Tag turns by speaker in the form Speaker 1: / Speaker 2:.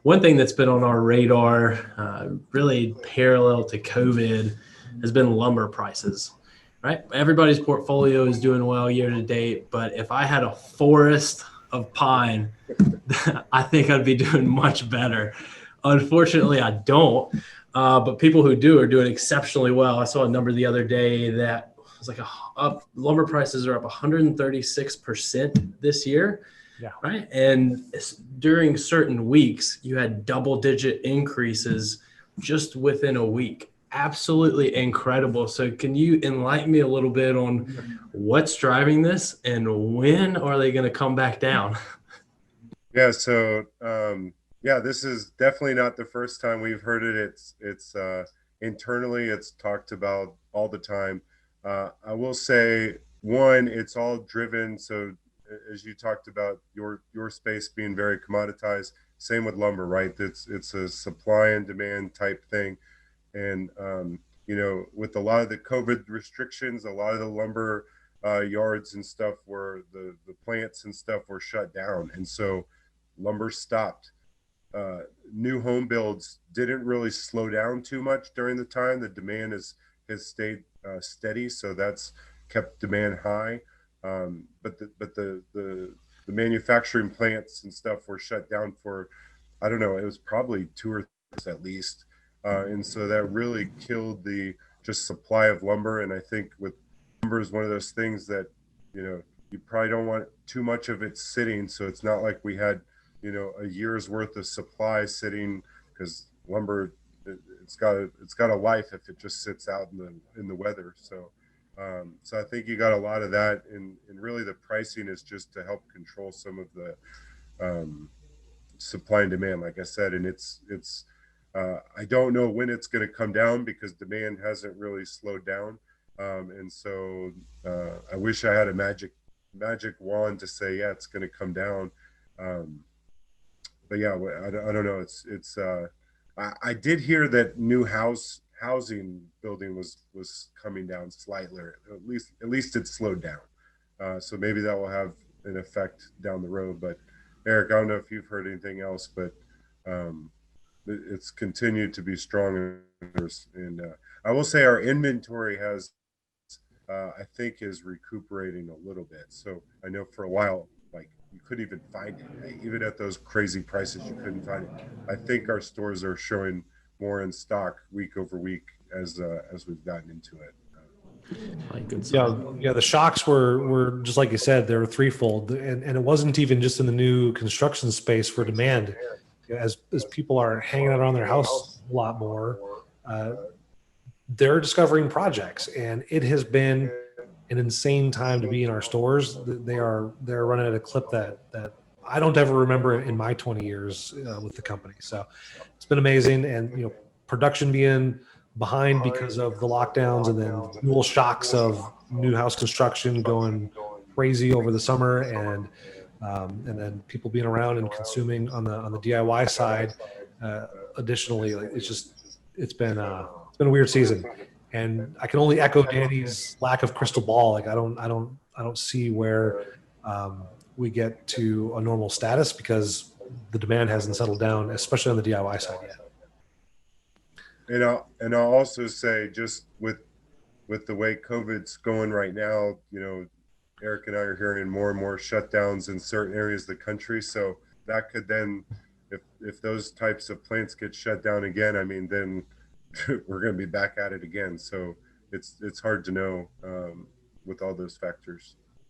Speaker 1: one thing that's been on our radar, really parallel to COVID, has been lumber prices. Right, everybody's portfolio is doing well year to date, but if I had a forest of pine, I think I'd be doing much better. Unfortunately, I don't. But people who do are doing exceptionally well. I saw a number the other day that was like lumber prices are up 136% this year,
Speaker 2: Yeah.
Speaker 1: right? And during certain weeks, you had double-digit increases just within a week. Absolutely incredible. So, can you enlighten me a little bit on what's driving this and when are they going to come back down?
Speaker 3: Yeah, so yeah, this is definitely not the first time we've heard it. It's internally it's talked about all the time. I will say one, it's all driven. So as you talked about your space being very commoditized, same with lumber, right? It's a supply and demand type thing, and with a lot of the COVID restrictions, a lot of the lumber yards and stuff were the plants and stuff were shut down, and so lumber stopped. New home builds didn't really slow down too much during the time. The demand has stayed steady, so that's kept demand high. But the manufacturing plants and stuff were shut down for, I don't know, it was probably 2 or 3 at least, and so that really killed the just supply of lumber. And I think with lumber is one of those things that you probably don't want too much of it sitting. So it's not like we had a year's worth of supply sitting, because lumber, it's got a life if it just sits out in the weather. So I think you got a lot of that, and really the pricing is just to help control some of the um, supply and demand, like I said. And it's I don't know when it's going to come down, because demand hasn't really slowed down. And so I wish I had a magic wand to say, yeah, it's going to come down. Um, but yeah, I don't know. I did hear that new housing building was coming down slightly. At least it slowed down. So maybe that will have an effect down the road. But Eric, I don't know if you've heard anything else, but um, it's continued to be strong. And I will say our inventory I think, is recuperating a little bit. So I know for a while, like, you couldn't even find it, right? Even at those crazy prices, you couldn't find it. I think our stores are showing more in stock week over week as we've gotten into it.
Speaker 1: Like good
Speaker 2: Yeah,
Speaker 1: sign.
Speaker 2: yeah. The shocks were just like you said, they were threefold, and it wasn't even just in the new construction space for demand. As people are hanging out around their house a lot more, uh, they're discovering projects, and it has been an insane time to be in our stores. They're running at a clip that I don't ever remember in my 20 years with the company. So it's been amazing, and production being behind because of the lockdowns, and then dual shocks of new house construction going crazy over the summer, and then people being around and consuming on the DIY side. Uh, Additionally, like it's been a weird season, and I can only echo Danny's lack of crystal ball. Like I don't see where we get to a normal status, because the demand hasn't settled down, especially on the DIY side yet.
Speaker 3: And I'll also say, just with the way COVID's going right now, Eric and I are hearing more and more shutdowns in certain areas of the country. So that could then, if those types of plants get shut down again, I mean, then we're going to be back at it again. So it's hard to know with all those factors.